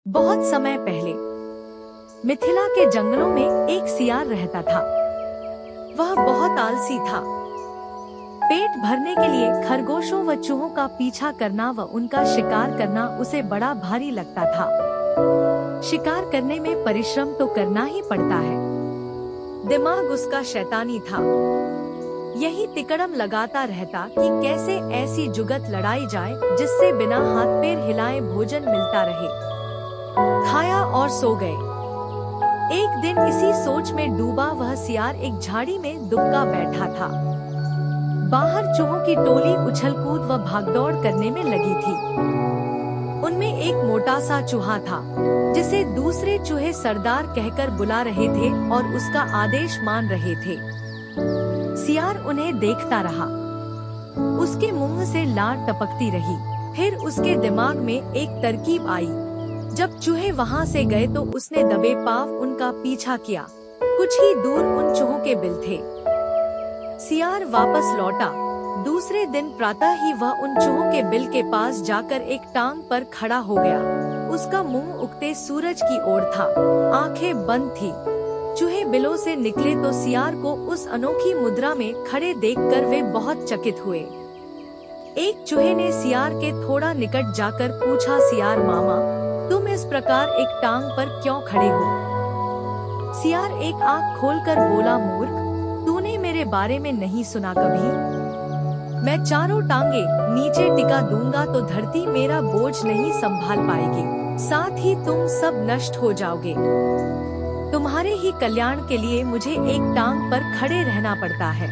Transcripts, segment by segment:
बहुत समय पहले मिथिला के जंगलों में एक सियार रहता था। वह बहुत आलसी था। पेट भरने के लिए खरगोशों व चूहों का पीछा करना व उनका शिकार करना उसे बड़ा भारी लगता था। शिकार करने में परिश्रम तो करना ही पड़ता है। दिमाग उसका शैतानी था। यही तिकड़म लगाता रहता कि कैसे ऐसी जुगत लड़ाई जाए जिससे बिना हाथ पैर हिलाए भोजन मिलता रहे। खाया और सो गए। एक दिन इसी सोच में डूबा वह सियार एक झाड़ी में दुबका बैठा था। बाहर चूहों की टोली उछल कूद व भागदौड़ करने में लगी थी। उनमें एक मोटा सा चूहा था जिसे दूसरे चूहे सरदार कहकर बुला रहे थे और उसका आदेश मान रहे थे। सियार उन्हें देखता रहा। उसके मुंह से लार टपकती रही। फिर उसके दिमाग में एक तरकीब आई। जब चूहे वहां से गए तो उसने दबे पांव उनका पीछा किया। कुछ ही दूर उन चूहों के बिल थे। सियार वापस लौटा। दूसरे दिन प्रातः ही वह उन चूहों के बिल के पास जाकर एक टांग पर खड़ा हो गया। उसका मुंह उगते सूरज की ओर था। आंखें बंद थी। चूहे बिलों से निकले तो सियार को उस अनोखी मुद्रा में खड़े देखकर वे बहुत चकित हुए। एक चूहे ने सियार के थोड़ा निकट जाकर पूछा, सियार मामा, तुम इस प्रकार एक टांग पर क्यों खड़े हो? सियार एक आंख खोलकर बोला, मूर्ख, तूने मेरे बारे में नहीं सुना कभी? मैं चारों टांगे नीचे टिका दूंगा तो धरती मेरा बोझ नहीं संभाल पाएगी। साथ ही तुम सब नष्ट हो जाओगे। तुम्हारे ही कल्याण के लिए मुझे एक टांग पर खड़े रहना पड़ता है।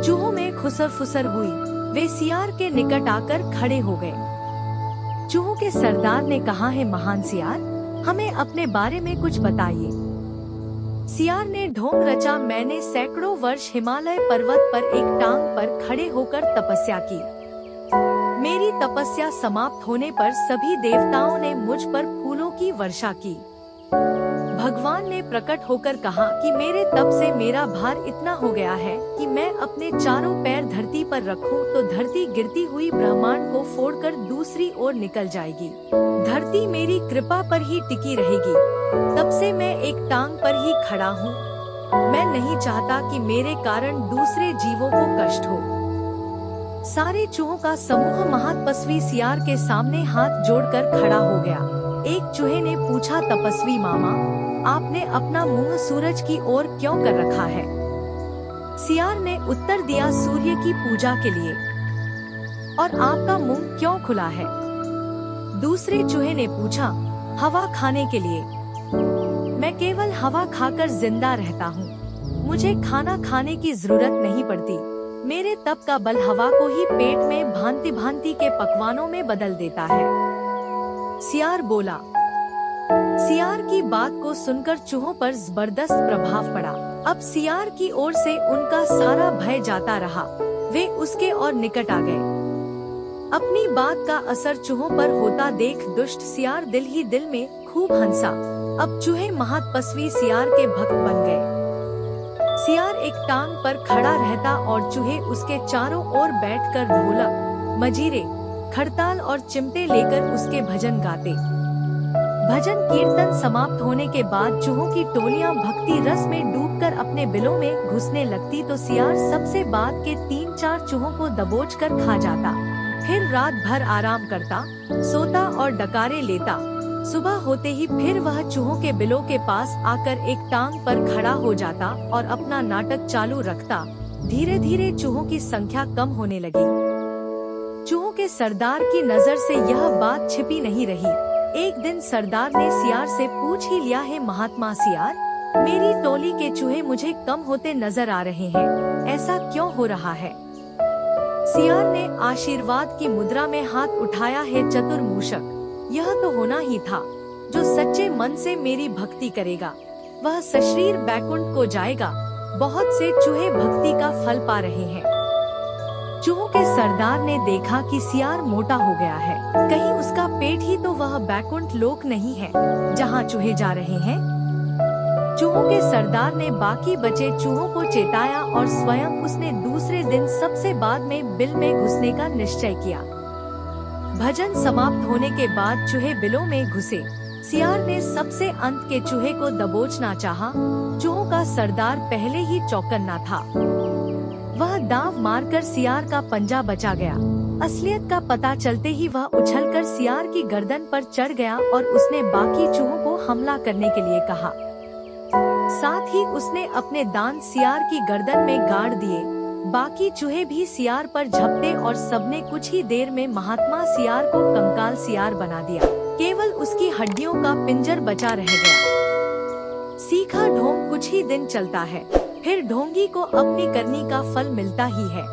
चूहों में खुसर फुसर हुई। वे सियार के निकट आकर खड़े हो गए। चूहों के सरदार ने कहा, है महान सियार, हमें अपने बारे में कुछ बताइए। सियार ने ढोंग रचा, मैंने सैकड़ों वर्ष हिमालय पर्वत पर एक टांग पर खड़े होकर तपस्या की। मेरी तपस्या समाप्त होने पर सभी देवताओं ने मुझ पर फूलों की वर्षा की। भगवान ने प्रकट होकर कहा कि मेरे तप से मेरा भार इतना हो गया है कि मैं अपने चारों पैर धरती पर रखूं तो धरती गिरती हुई ब्रह्मांड को फोड़कर दूसरी ओर निकल जाएगी। धरती मेरी कृपा पर ही टिकी रहेगी। तब से मैं एक टांग पर ही खड़ा हूँ। मैं नहीं चाहता कि मेरे कारण दूसरे जीवों को कष्ट हो। सारे चूहों का समूह महातपस्वी सियार के सामने हाथ जोड़कर खड़ा हो गया। एक चूहे ने पूछा, तपस्वी मामा, आपने अपना मुंह सूरज की ओर क्यों कर रखा है? सियार ने उत्तर दिया, सूर्य की पूजा के लिए। और आपका मुंह क्यों खुला है? दूसरे चूहे ने पूछा, हवा खाने के लिए। मैं केवल हवा खाकर जिंदा रहता हूँ। मुझे खाना खाने की जरूरत नहीं पड़ती। मेरे तप का बल हवा को ही पेट में भांति भांति के पकवानों में बदल देता है। सियार बोला। सियार की बात को सुनकर चूहों पर जबरदस्त प्रभाव पड़ा। अब सियार की ओर से उनका सारा भय जाता रहा। वे उसके और निकट आ गए। अपनी बात का असर चूहों पर होता देख दुष्ट सियार दिल ही दिल में खूब हंसा। अब चूहे महातपस्वी सियार के भक्त बन गए। सियार एक टांग पर खड़ा रहता और चूहे उसके चारों ओर बैठकर ढोलक, मजीरे, खड़ताल और चिमटे लेकर उसके भजन गाते। भजन कीर्तन समाप्त होने के बाद चूहों की टोलियां भक्ति रस में डूबकर अपने बिलों में घुसने लगती तो सियार सबसे बाद के 3-4 चूहों को दबोच कर खा जाता। फिर रात भर आराम करता, सोता और डकारे लेता। सुबह होते ही फिर वह चूहों के बिलों के पास आकर एक टांग पर खड़ा हो जाता और अपना नाटक चालू रखता। धीरे धीरे चूहों की संख्या कम होने लगी। चूहों के सरदार की नजर से यह बात छिपी नहीं रही। एक दिन सरदार ने सियार से पूछ ही लिया, है महात्मा सियार, मेरी टोली के चूहे मुझे कम होते नजर आ रहे हैं। ऐसा क्यों हो रहा है? सियार ने आशीर्वाद की मुद्रा में हाथ उठाया, है चतुर मूषक, यह तो होना ही था। जो सच्चे मन से मेरी भक्ति करेगा वह सशरीर बैकुंठ को जाएगा। बहुत से चूहे भक्ति का फल पा रहे हैं। चूहों के सरदार ने देखा कि सियार मोटा हो गया है। कहीं उसका पेट ही तो वह बैकुंठ लोक नहीं है जहाँ चूहे जा रहे हैं। चूहों के सरदार ने बाकी बचे चूहों को चेताया और स्वयं उसने दूसरे दिन सबसे बाद में बिल में घुसने का निश्चय किया। भजन समाप्त होने के बाद चूहे बिलों में घुसे। सियार ने सबसे अंत के चूहे को दबोचना चाहा। चूहों का सरदार पहले ही चौकन्ना था। वह दांव मारकर सियार का पंजा बचा गया। असलियत का पता चलते ही वह उछलकर सियार की गर्दन पर चढ़ गया और उसने बाकी चूहों को हमला करने के लिए कहा। साथ ही उसने अपने दांत सियार की गर्दन में गाड़ दिए। बाकी चूहे भी सियार पर झपटे और सबने कुछ ही देर में महात्मा सियार को कंकाल सियार बना दिया। केवल उसकी हड्डियों का पिंजर बचा रह गया। सीखा ढोंग कुछ ही दिन चलता है, फिर ढोंगी को अपनी करनी का फल मिलता ही है।